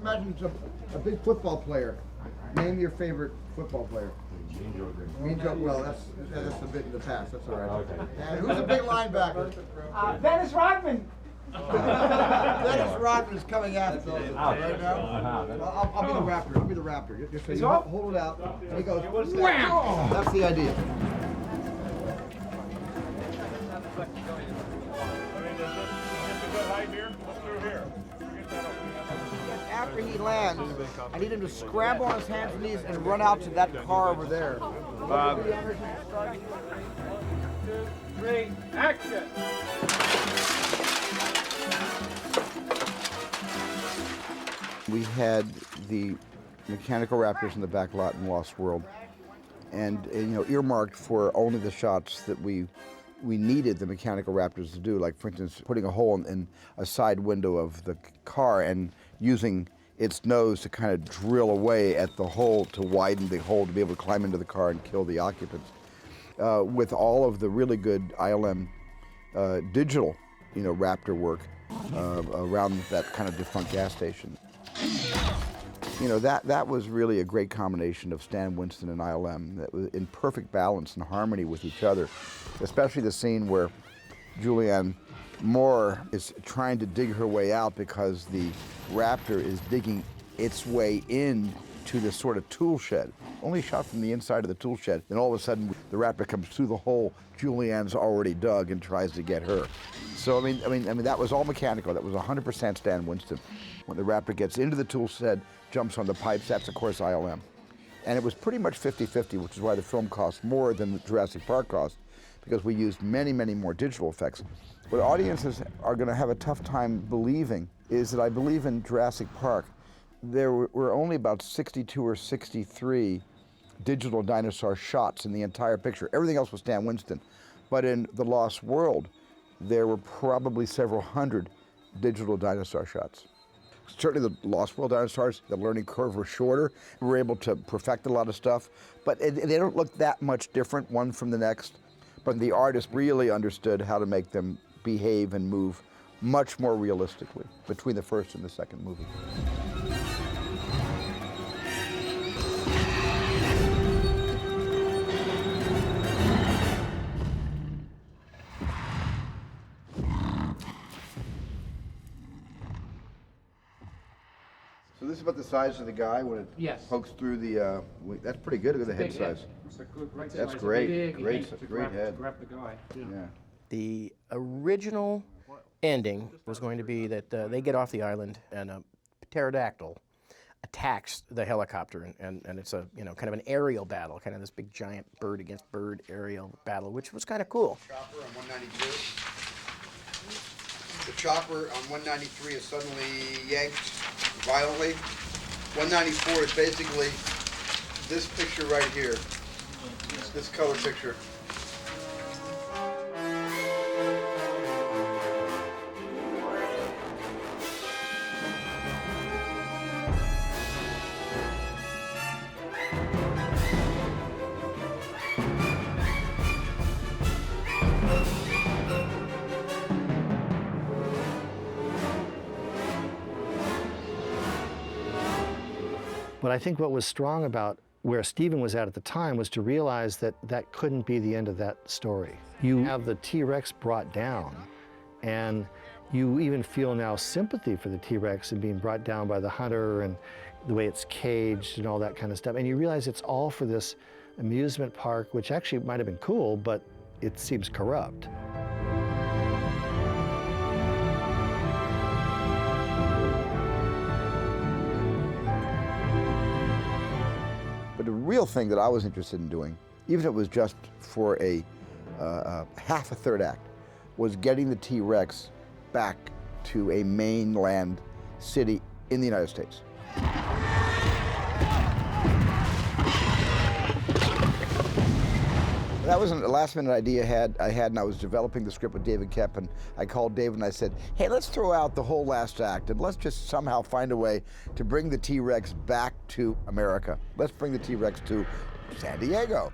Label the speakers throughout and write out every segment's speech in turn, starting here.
Speaker 1: imagine it's a big football player. Name your favorite football player. Mean Joe. Well, that's a bit in the past. That's all right. Okay. And who's a big linebacker?
Speaker 2: Dennis Rodman.
Speaker 1: Dennis Rodman is coming after us right now. I'll be the Raptor. I'll be the Raptor. Just so you hold it out. And he goes, wham! That's the idea. After he lands, I need him to scramble on his hands and knees and run out to that car over there.
Speaker 2: 1, 2, 3, action!
Speaker 1: We had the mechanical raptors in the back lot in Lost World, and earmarked for only the shots that we needed the mechanical raptors to do, like for instance putting a hole in a side window of the car and using its nose to kind of drill away at the hole to widen the hole to be able to climb into the car and kill the occupants. With all of the really good ILM digital, raptor work around that kind of defunct gas station. That was really a great combination of Stan Winston and ILM that was in perfect balance and harmony with each other, especially the scene where Julianne Moore is trying to dig her way out because the raptor is digging its way in to this sort of tool shed. Only shot from the inside of the tool shed, then all of a sudden the raptor comes through the hole Julianne's already dug and tries to get her. So I mean that was all mechanical. That was 100% Stan Winston. When the raptor gets into the tool shed, jumps on the pipes, that's of course ILM. And it was pretty much 50-50, which is why the film cost more than the Jurassic Park cost, because we used many, many more digital effects. What audiences are going to have a tough time believing is that I believe in Jurassic Park, there were only about 62 or 63 digital dinosaur shots in the entire picture. Everything else was Stan Winston. But in The Lost World, there were probably several hundred digital dinosaur shots. Certainly the Lost World dinosaurs, the learning curve was shorter. We were able to perfect a lot of stuff, but they don't look that much different one from the next. But the artist really understood how to make them behave and move much more realistically between the first and the second movie. So this is about the size of the guy when it pokes through the. That's pretty good. Look at the head size. That's great. Great head.
Speaker 2: Grab the guy.
Speaker 1: Yeah.
Speaker 3: The original ending was going to be that they get off the island and a pterodactyl attacks the helicopter, and it's a kind of an aerial battle, kind of this big giant bird against bird aerial battle, which was kind of cool.
Speaker 1: Chopper on 192. The chopper on 193 is suddenly yanked violently. 194 is basically this picture right here, this color picture.
Speaker 4: But I think what was strong about where Steven was at the time was to realize that that couldn't be the end of that story. You have the T-Rex brought down, and you even feel now sympathy for the T-Rex and being brought down by the hunter and the way it's caged and all that kind of stuff. And you realize it's all for this amusement park, which actually might have been cool, but it seems corrupt.
Speaker 1: But the real thing that I was interested in doing, even if it was just for a half a third act, was getting the T-Rex back to a mainland city in the United States. That was a last-minute idea I had, and I was developing the script with David Koepp, and I called David and I said, hey, let's throw out the whole last act, and let's just somehow find a way to bring the T-Rex back to America. Let's bring the T-Rex to San Diego,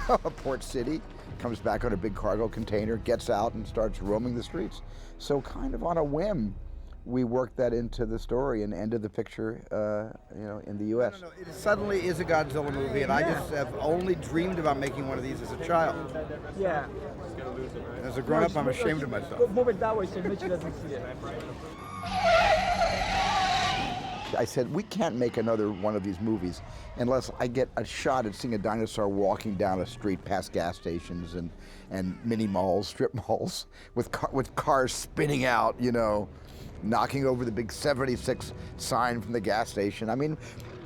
Speaker 1: a port city, comes back on a big cargo container, gets out and starts roaming the streets. So kind of on a whim, we worked that into the story and ended the picture, in the U.S.
Speaker 5: No, it suddenly is a Godzilla movie, and I just have only dreamed about making one of these as a child.
Speaker 2: Yeah.
Speaker 5: As a grown-up, I'm ashamed of myself.
Speaker 2: Move it that way so Mitch doesn't see it.
Speaker 1: I said, we can't make another one of these movies unless I get a shot at seeing a dinosaur walking down a street past gas stations and mini malls, strip malls, with cars spinning out, knocking over the big 76 sign from the gas station. I mean,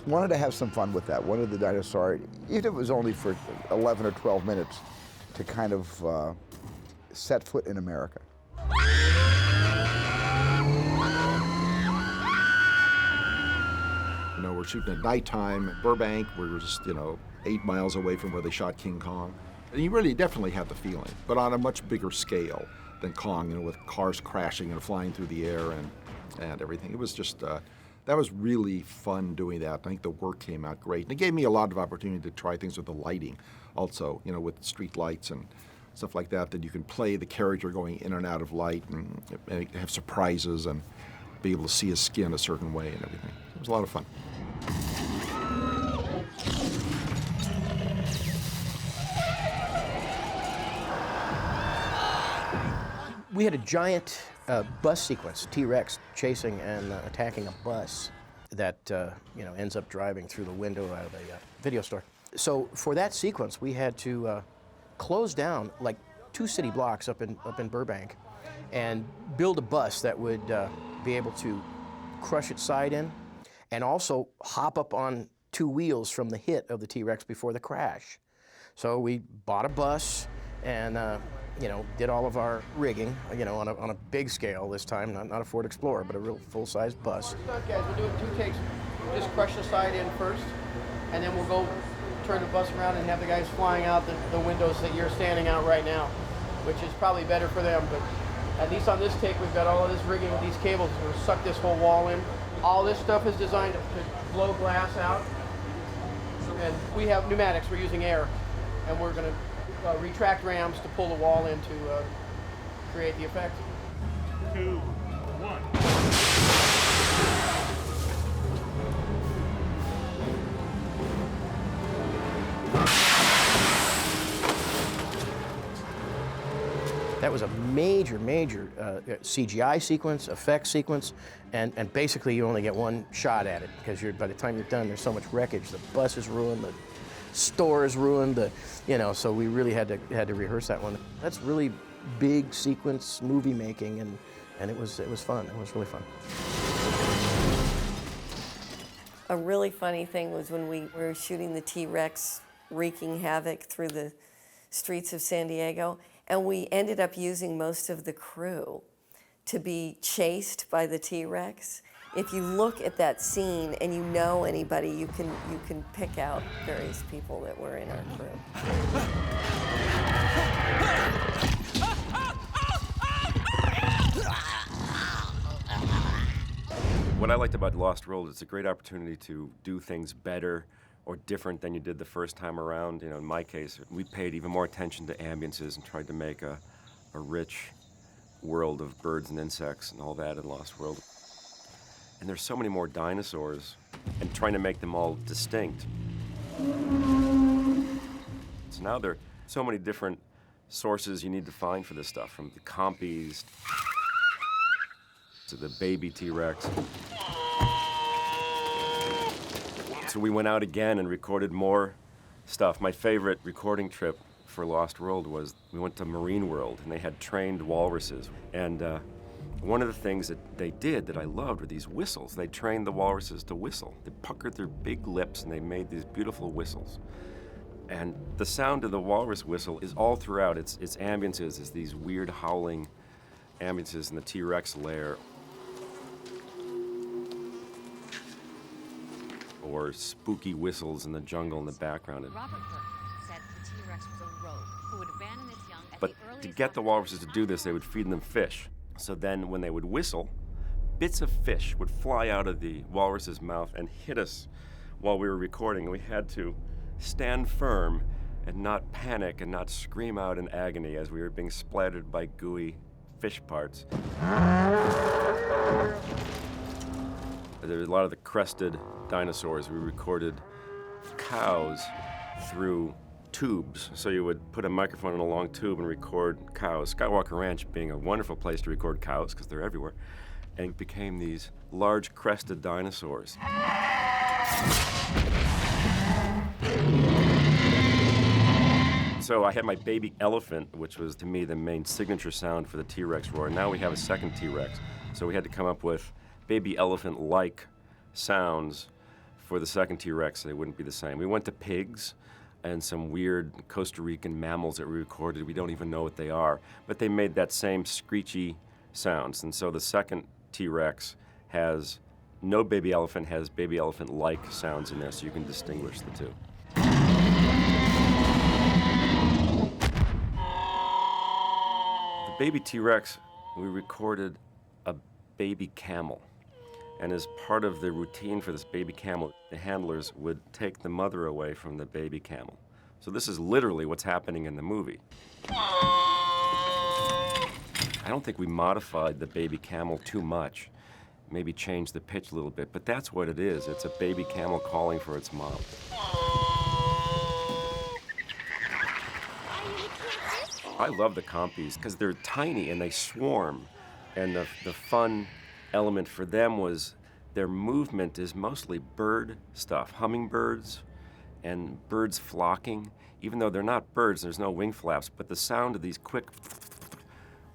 Speaker 1: wanted to have some fun with that. Wanted the dinosaur, even if it was only for 11 or 12 minutes, to kind of set foot in America.
Speaker 6: We're shooting at nighttime in Burbank. We're just, 8 miles away from where they shot King Kong. And you really definitely had the feeling, but on a much bigger scale than Kong, with cars crashing and flying through the air and everything. It was just, that was really fun doing that. I think the work came out great. And it gave me a lot of opportunity to try things with the lighting also, with street lights and stuff like that you can play the character going in and out of light and have surprises and be able to see his skin a certain way and everything. It was a lot of fun.
Speaker 3: We had a giant bus sequence, T-Rex chasing and attacking a bus that ends up driving through the window out of a video store. So for that sequence, we had to close down like 2 city blocks up in Burbank and build a bus that would be able to crush its side in and also hop up on 2 wheels from the hit of the T-Rex before the crash. So we bought a bus and did all of our rigging, on a big scale this time, not a Ford Explorer, but a real full-size bus.
Speaker 7: Guys, we're doing 2 takes. Just crush the side in first, and then we'll go turn the bus around and have the guys flying out the windows that you're standing out right now, which is probably better for them, but at least on this take, we've got all of this rigging with these cables. We're going to suck this whole wall in. All this stuff is designed to blow glass out, and we have pneumatics. We're using air, and we're going to retract rams to pull the wall in to create the effect.
Speaker 8: 2, 1.
Speaker 3: That was a major CGI sequence, effects sequence, and basically you only get one shot at it because by the time you're done, there's so much wreckage. The bus is ruined, the store is ruined, so we really had to rehearse that one. That's really big sequence movie making, and it was fun. It was really fun.
Speaker 9: A really funny thing was when we were shooting the T-Rex wreaking havoc through the streets of San Diego, and we ended up using most of the crew to be chased by the T-Rex. If you look at that scene and you know anybody, you can pick out various people that were in our crew.
Speaker 10: What I liked about Lost World is it's a great opportunity to do things better or different than you did the first time around. In my case, we paid even more attention to ambiances and tried to make a rich world of birds and insects and all that in Lost World. And there's so many more dinosaurs, and trying to make them all distinct. So now there are so many different sources you need to find for this stuff, from the compies to the baby T-Rex. So we went out again and recorded more stuff. My favorite recording trip for Lost World was we went to Marine World, and they had trained walruses. And one of the things that they did that I loved were these whistles. They trained the walruses to whistle. They puckered their big lips, and they made these beautiful whistles. And the sound of the walrus whistle is all throughout. Its ambiances is these weird howling ambiances in the T-Rex lair. Or spooky whistles in the jungle in the background.
Speaker 11: Robert Burke said the T-Rex was a rogue who would abandon its young at
Speaker 10: But
Speaker 11: the earliest
Speaker 10: to get the walruses to do this, they would feed them fish. So then when they would whistle, bits of fish would fly out of the walrus's mouth and hit us while we were recording. We had to stand firm and not panic and not scream out in agony as we were being splattered by gooey fish parts. There's a lot of the crested dinosaurs. We recorded cows through tubes. So you would put a microphone in a long tube and record cows. Skywalker Ranch being a wonderful place to record cows because they're everywhere. And it became these large crested dinosaurs. So I had my baby elephant, which was to me the main signature sound for the T-Rex roar. Now we have a second T-Rex. So we had to come up with baby elephant-like sounds for the second T-Rex. They wouldn't be the same. We went to pigs and some weird Costa Rican mammals that we recorded. We don't even know what they are, but they made that same screechy sounds. And so the second T-Rex has no baby elephant, has baby elephant-like sounds in there, so you can distinguish the two. The baby T-Rex, we recorded a baby camel. And as part of the routine for this baby camel, the handlers would take the mother away from the baby camel. So this is literally what's happening in the movie. I don't think we modified the baby camel too much. Maybe changed the pitch a little bit, but that's what it is. It's a baby camel calling for its mom. I love the compies because they're tiny and they swarm. And the fun element for them was their movement is mostly bird stuff, hummingbirds and birds flocking. Even though they're not birds, there's no wing flaps, but the sound of these quick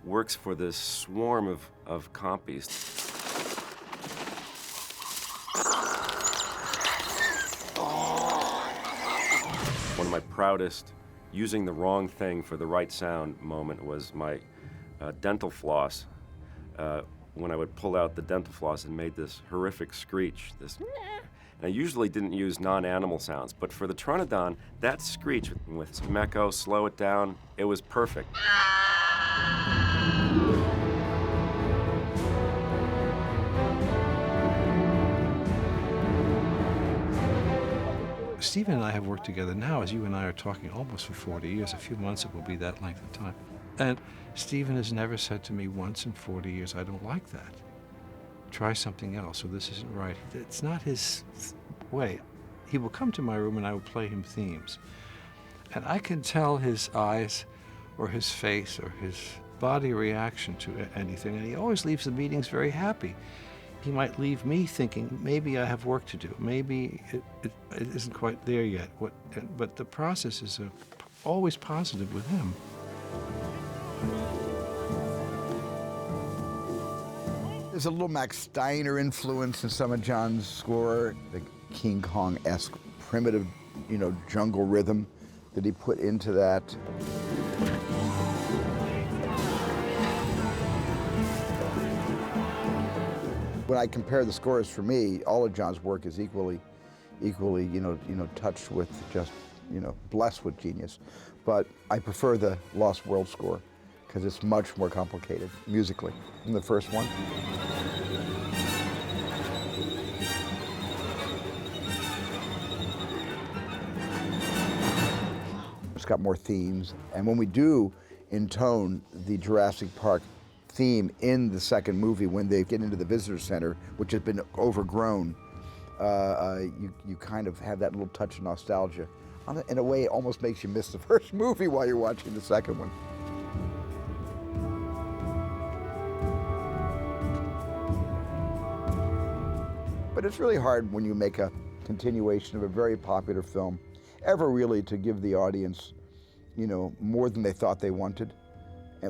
Speaker 10: works for this swarm of compies. One of my proudest using the wrong thing for the right sound moment was my dental floss. When I would pull out the dental floss and made this horrific screech, this. And I usually didn't use non-animal sounds, but for the Pteranodon, that screech with some echo, slow it down, it was perfect.
Speaker 12: Steven and I have worked together now, as you and I are talking, almost for 40 years. A few months it will be that length of time. And Steven has never said to me once in 40 years, I don't like that. Try something else, or this isn't right. It's not his way. He will come to my room and I will play him themes. And I can tell his eyes or his face or his body reaction to anything, and he always leaves the meetings very happy. He might leave me thinking, maybe I have work to do. Maybe it isn't quite there yet. But the process is always positive with him.
Speaker 1: There's a little Max Steiner influence in some of John's score, the King Kong-esque primitive, jungle rhythm that he put into that. When I compare the scores, for me, all of John's work is equally, touched with just, blessed with genius. But I prefer the Lost World score because it's much more complicated musically than the first one. It's got more themes, and when we do intone the Jurassic Park theme in the second movie, when they get into the visitor center, which has been overgrown, you kind of have that little touch of nostalgia. In a way, it almost makes you miss the first movie while you're watching the second one. But it's really hard when you make a continuation of a very popular film, ever really to give the audience, more than they thought they wanted,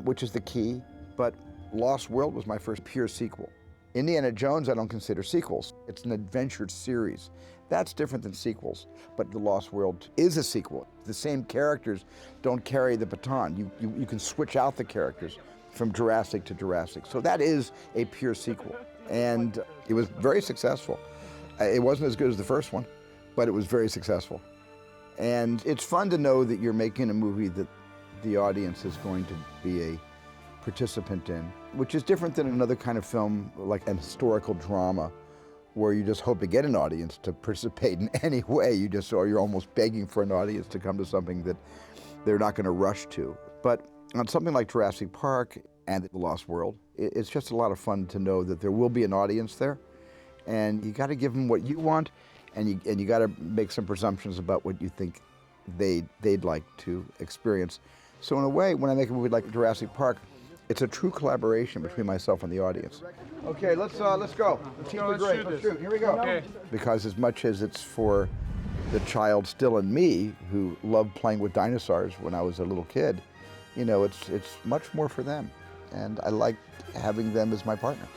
Speaker 1: which is the key. But Lost World was my first pure sequel. Indiana Jones I don't consider sequels. It's an adventure series. That's different than sequels, but The Lost World is a sequel. The same characters don't carry the baton. You can switch out the characters from Jurassic to Jurassic. So that is a pure sequel, and it was very successful. It wasn't as good as the first one, but it was very successful. And it's fun to know that you're making a movie that the audience is going to be a participant in, which is different than another kind of film like an historical drama where you just hope to get an audience to participate in any way. You're almost begging for an audience to come to something that they're not going to rush to. But on something like Jurassic Park, and The Lost World. It's just a lot of fun to know that there will be an audience there, and you got to give them what you want, and you got to make some presumptions about what you think they'd like to experience. So in a way, when I make a movie like Jurassic Park, it's a true collaboration between myself and the audience. Okay, let's go. The teams are great. Let's shoot. Here we go.
Speaker 2: Okay.
Speaker 1: Because as much as it's for the child still in me, who loved playing with dinosaurs when I was a little kid, you know, it's much more for them, and I like having them as my partner.